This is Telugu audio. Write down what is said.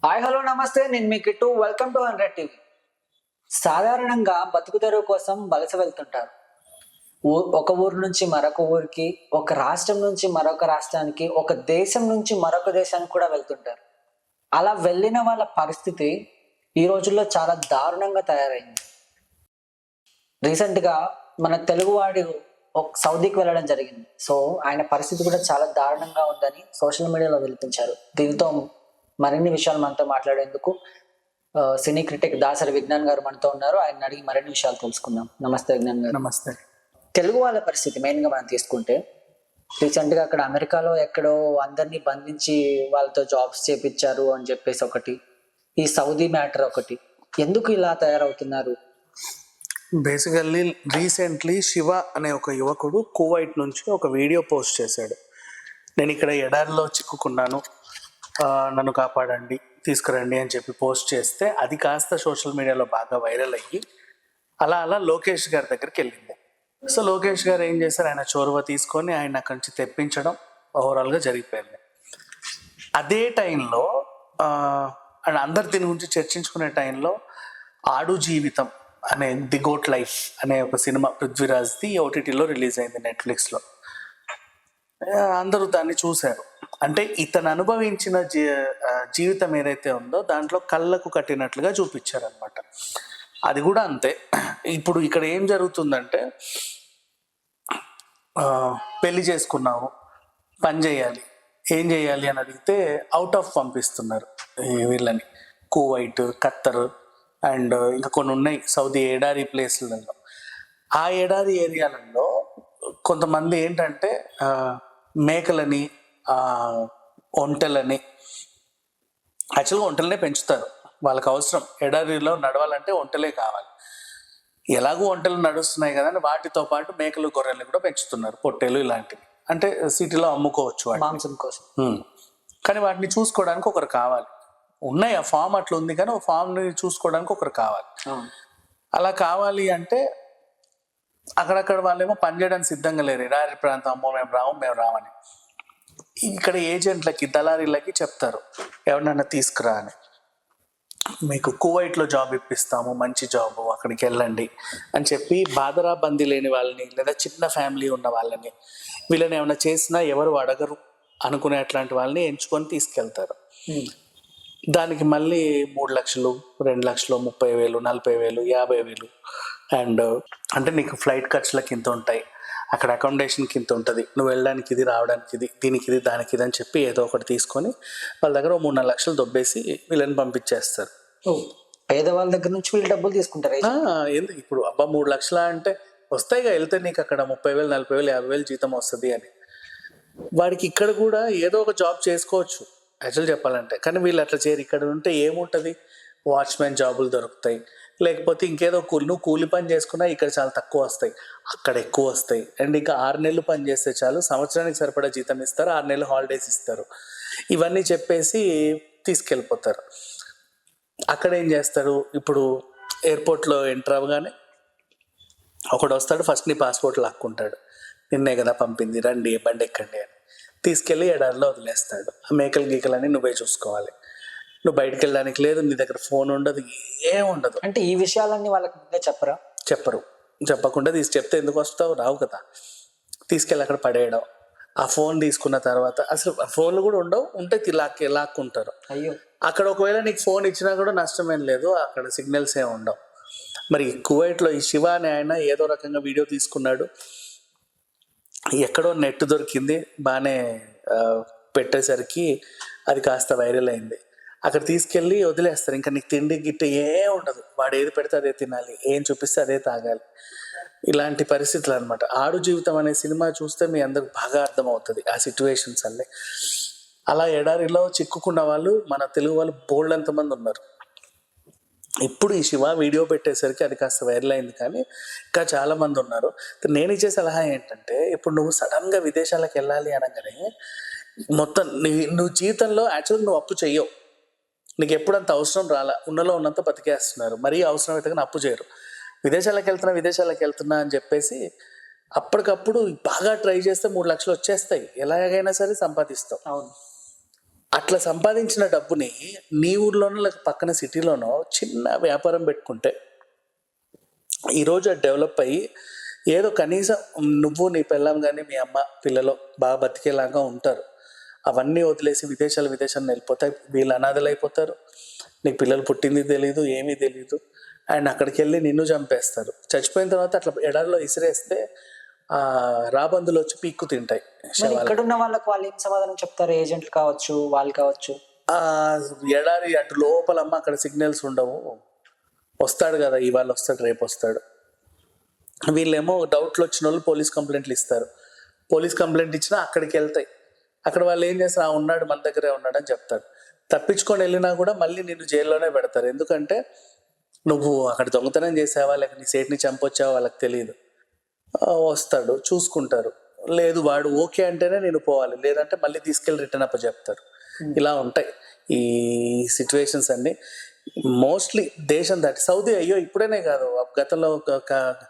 హాయ్ హలో నమస్తే, నేను మీ కిట్టు. Welcome to 100 TV. సాధారణంగా బతుకు తెరువు కోసం వలస వెళ్తుంటారు. ఒక ఊరు నుంచి మరొక ఊరికి, ఒక రాష్ట్రం నుంచి మరొక రాష్ట్రానికి, ఒక దేశం నుంచి మరొక దేశానికి కూడా వెళ్తుంటారు. అలా వెళ్ళిన వాళ్ళ పరిస్థితి ఈ రోజుల్లో చాలా దారుణంగా తయారైంది. రీసెంట్‌గా మన తెలుగువాడు సౌదీకి వెళ్ళడం జరిగింది. సో, ఆయన పరిస్థితి కూడా చాలా దారుణంగా ఉందని సోషల్ మీడియాలో వెలిపించారు. దీంతో మరిన్ని విషయాలు మనతో మాట్లాడేందుకు సినీ క్రిటిక్ దాసరి విజ్ఞాన్ గారు మనతో ఉన్నారు. ఆయన అడిగి మరిన్ని విషయాలు తెలుసుకుందాం. నమస్తే విజ్ఞాన్ గారు. నమస్తే. తెలుగు వాళ్ళ పరిస్థితి మెయిన్ గా మనం తీసుకుంటే, రీసెంట్ గా అక్కడ అమెరికాలో ఎక్కడో అందరినీ బంధించి వాళ్ళతో జాబ్స్ చేపించారు అని చెప్పేసి ఒకటి, ఈ సౌదీ మ్యాటర్ ఒకటి. ఎందుకు ఇలా తయారవుతున్నారు? బేసికల్లీ రీసెంట్లీ శివ అనే ఒక యువకుడు కువైట్ నుంచి ఒక వీడియో పోస్ట్ చేశాడు. నేను ఇక్కడ ఎడారిలో చిక్కుకున్నాను, నన్ను కాపాడండి, తీసుకురండి అని చెప్పి పోస్ట్ చేస్తే అది కాస్త సోషల్ మీడియాలో బాగా వైరల్ అయ్యి అలా లోకేష్ గారి దగ్గరికి వెళ్ళింది. సో లోకేష్ గారు ఏం చేశారు, ఆయన చొరవ తీసుకొని ఆయన అక్కడి నుంచి తెప్పించడం ఓవరాల్గా జరిగిపోయింది. అదే టైంలో అండ్ అందరు దీని గురించి చర్చించుకునే టైంలో ఆడు జీవితం అనే ది గోట్ లైఫ్ అనే ఒక సినిమా పృథ్వీరాజ్ది ఓటీటీలో రిలీజ్ అయింది, నెట్ఫ్లిక్స్లో. అందరూ దాన్ని చూశారు. అంటే ఇతను అనుభవించిన జీవితం ఏదైతే ఉందో దాంట్లో కళ్ళకు కట్టినట్లుగా చూపించారనమాట. అది కూడా అంతే. ఇప్పుడు ఇక్కడ ఏం జరుగుతుందంటే, పెళ్లి చేసుకున్నావు, పని చేయాలి, ఏం చేయాలి అని అడిగితే అవుట్ ఆఫ్ పంపిస్తున్నారు వీళ్ళని. కువైట్, ఖత్తర్ అండ్ ఇంకా కొన్ని ఉన్నాయి సౌదీ ఎడారి ప్లేస్లలో. ఆ ఎడారి ఏరియాలలో కొంతమంది ఏంటంటే మేకలని, ఒంటెలని, యాక్చువల్గా ఒంటెలనే పెంచుతారు. వాళ్ళకి అవసరం ఎడారిలో నడవాలంటే ఒంటెలే కావాలి. ఎలాగో ఒంటెలు నడుస్తున్నాయి కదా అని వాటితో పాటు మేకలు, గొర్రెలు కూడా పెంచుతున్నారు, పొట్టేలు ఇలాంటివి. అంటే సిటీలో అమ్ముకోవచ్చు మాంసం కోసం. కానీ వాటిని చూసుకోవడానికి ఒకరు కావాలి. ఉన్నాయి, ఆ ఫామ్ అట్లా ఉంది, కానీ ఆ ఫామ్ని చూసుకోవడానికి ఒకరు కావాలి. అలా కావాలి అంటే అక్కడక్కడ వాళ్ళేమో పనిచేయడానికి సిద్ధంగా లేరు. ఎడారి ప్రాంతం, అమ్మో మేము రామని. ఇక్కడ ఏజెంట్లకి, దళారీలకి చెప్తారు ఎవరినైనా తీసుకురా అని, మీకు కువైట్లో జాబ్ ఇప్పిస్తాము, మంచి జాబ్, అక్కడికి వెళ్ళండి అని చెప్పి బాదరా బందీ లేని వాళ్ళని లేదా చిన్న ఫ్యామిలీ ఉన్న వాళ్ళని, వీళ్ళని ఏమైనా చేసినా ఎవరు అడగరు అనుకునే అట్లాంటి వాళ్ళని ఎంచుకొని తీసుకెళ్తారు. దానికి మళ్ళీ 3 లక్షలు, 2 లక్షలు, 30,000, 40,000, 50,000 అండ్ అంటే నీకు ఫ్లైట్ ఖర్చులకి ఇంత ఉంటాయి, అక్కడ అకామిడేషన్కి ఇంత ఉంటుంది, నువ్వు వెళ్ళడానికి ఇది, రావడానికి ఇది, దీనికి ఇది, దానికి ఇది అని చెప్పి ఏదో ఒకటి తీసుకొని వాళ్ళ దగ్గర 3-4 లక్షలు దొబ్బేసి వీళ్ళని పంపించేస్తారు. పేదవాళ్ళ దగ్గర నుంచి వీళ్ళు డబ్బులు తీసుకుంటారు. ఎందుకు ఇప్పుడు 3 లక్షల అంటే వస్తాయిగా, వెళ్తే నీకు అక్కడ 30,000, 40,000, 50,000 జీతం వస్తుంది అని. వాడికి ఇక్కడ కూడా ఏదో ఒక జాబ్ చేసుకోవచ్చు యాక్చువల్ చెప్పాలంటే, కానీ వీళ్ళు అట్లా చేయరు. ఇక్కడ ఉంటే ఏముంటుంది, వాచ్మెన్ జాబులు దొరుకుతాయి, లేకపోతే ఇంకేదో నువ్వు కూలి పని చేసుకున్నా ఇక్కడ చాలా తక్కువ వస్తాయి, అక్కడ ఎక్కువ వస్తాయి. అండ్ ఇంకా 6 నెలలు పని చేస్తే చాలు, సంవత్సరానికి సరిపడా జీతం ఇస్తారు, 6 నెలలు హాలిడేస్ ఇస్తారు. ఇవన్నీ చెప్పేసి తీసుకెళ్ళిపోతారు. అక్కడ ఏం చేస్తారు, ఇప్పుడు ఎయిర్పోర్ట్లో ఎంటర్ అవ్వగానే ఒకడు వస్తాడు, ఫస్ట్ నీ పాస్పోర్ట్ లాక్కుంటాడు, నిన్నే కదా పంపింది, రండి బండి ఎక్కండి అని తీసుకెళ్ళి ఎడారిలో వదిలేస్తాడు. ఆ మేకలు గీకలని నువ్వే చూసుకోవాలి, నువ్వు బయటకు వెళ్ళడానికి లేదు, నీ దగ్గర ఫోన్ ఉండదు, ఏం ఉండదు. అంటే ఈ విషయాలన్నీ వాళ్ళకి ముందే చెప్పరు. చెప్పకుండా చెప్తే ఎందుకు వస్తావు, రావు కదా. తీసుకెళ్ళి అక్కడ పడేయడం. ఆ ఫోన్ తీసుకున్న తర్వాత అసలు ఫోన్లు కూడా ఉండవు, ఉంటే లాక్కుంటారు. అయ్యో, అక్కడ ఒకవేళ నీకు ఫోన్ ఇచ్చినా కూడా నష్టమేం లేదు, అక్కడ సిగ్నల్స్ ఏమి ఉండవు. మరి కువైట్లో ఈ శివ అనే ఆయన ఏదో రకంగా వీడియో తీసుకున్నాడు, ఎక్కడో నెట్ దొరికింది, బాగానే పెట్టేసరికి అది కాస్త వైరల్ అయింది. అక్కడ తీసుకెళ్ళి వదిలేస్తారు, ఇంకా నీకు తిండి గిట్ట ఏం ఉండదు, వాడు ఏది పెడితే అదే తినాలి, ఏం చూపిస్తే అదే తాగాలి. ఇలాంటి పరిస్థితులు అనమాట. ఆడు జీవితం అనే సినిమా చూస్తే మీ అందరికి బాగా అర్థమవుతుంది ఆ సిచ్యువేషన్స్ అన్నీ. అలా ఎడారిలో చిక్కుకున్న వాళ్ళు మన తెలుగు వాళ్ళు బోల్డ్ ఎంతమంది ఉన్నారు. ఇప్పుడు ఈ శివ వీడియో పెట్టేసరికి అది కాస్త వైరల్ అయింది, కానీ ఇంకా చాలామంది ఉన్నారు. నేను ఇచ్చే సలహా ఏంటంటే, ఇప్పుడు నువ్వు సడన్గా విదేశాలకు వెళ్ళాలి అనగానే మొత్తం నువ్వు జీవితంలో యాక్చువల్గా నువ్వు అప్పు చెయ్యవు, నీకు ఎప్పుడంత అవసరం రాలా, ఉన్నలో ఉన్నంత బతికేస్తున్నారు. మరీ అవసరం అయితే కానీ అప్పు చేయరు. విదేశాలకు వెళ్తున్నా అని చెప్పేసి అప్పటికప్పుడు బాగా ట్రై చేస్తే 3 లక్షలు వచ్చేస్తాయి, ఎలాగైనా సరే సంపాదిస్తావు. అవును. అట్లా సంపాదించిన డబ్బుని నీ ఊర్లోనో లేక పక్కన సిటీలోనో చిన్న వ్యాపారం పెట్టుకుంటే ఈరోజు అది డెవలప్ అయ్యి ఏదో కనీసం నువ్వు నీ పిల్లం కానీ మీ అమ్మ పిల్లలు బాగా బతికేలాగా ఉంటారు. అవన్నీ వదిలేసి విదేశాలు వెళ్ళిపోతాయి, వీళ్ళు అనాథలు అయిపోతారు, నీకు పిల్లలు పుట్టింది తెలీదు, ఏమీ తెలీదు, అండ్ అక్కడికి వెళ్ళి నిన్ను చంపేస్తారు. చచ్చిపోయిన తర్వాత అట్లా ఎడారిలో ఇసిరేస్తే ఆ రాబందులు వచ్చి పీక్కు తింటాయి మరి శవాలు. ఇక్కడ ఉన్న వాళ్ళకి వాళ్ళు ఏం సమాధానం చెప్తారు? ఏజెంట్లు కావచ్చు, వాళ్ళు కావచ్చు. ఆ ఎడారి అటు లోపలమ్మ అక్కడ సిగ్నల్స్ ఉండవు, వస్తాడు కదా ఇవాళ వస్తాడు రేపు వస్తాడు. వీళ్ళేమో డౌట్లు వచ్చిన వాళ్ళు పోలీస్ కంప్లైంట్లు ఇస్తారు, పోలీస్ కంప్లైంట్ ఇచ్చినా అక్కడికి వెళ్తాయి. అక్కడ వాళ్ళు ఏం చేస్తారు, ఆ ఉన్నాడు మన దగ్గరే ఉన్నాడు అని చెప్తాడు. తప్పించుకొని వెళ్ళినా కూడా మళ్ళీ నిన్ను జైల్లోనే పెడతారు. ఎందుకంటే నువ్వు అక్కడ దొంగతనం చేసావా లేక నీ సేట్ని చంపొచ్చావా వాళ్ళకి తెలియదు. వస్తాడు, చూసుకుంటారు, లేదు వాడు ఓకే అంటేనే నేను పోవాలి, లేదంటే మళ్ళీ తీసుకెళ్ళి రిటర్న్ అప్ప చెప్తారు. ఇలా ఉంటాయి ఈ సిచ్యువేషన్స్ అన్ని. మోస్ట్లీ దేశం దాటి సౌదీ, అయ్యో ఇప్పుడేనే కాదు, గతంలో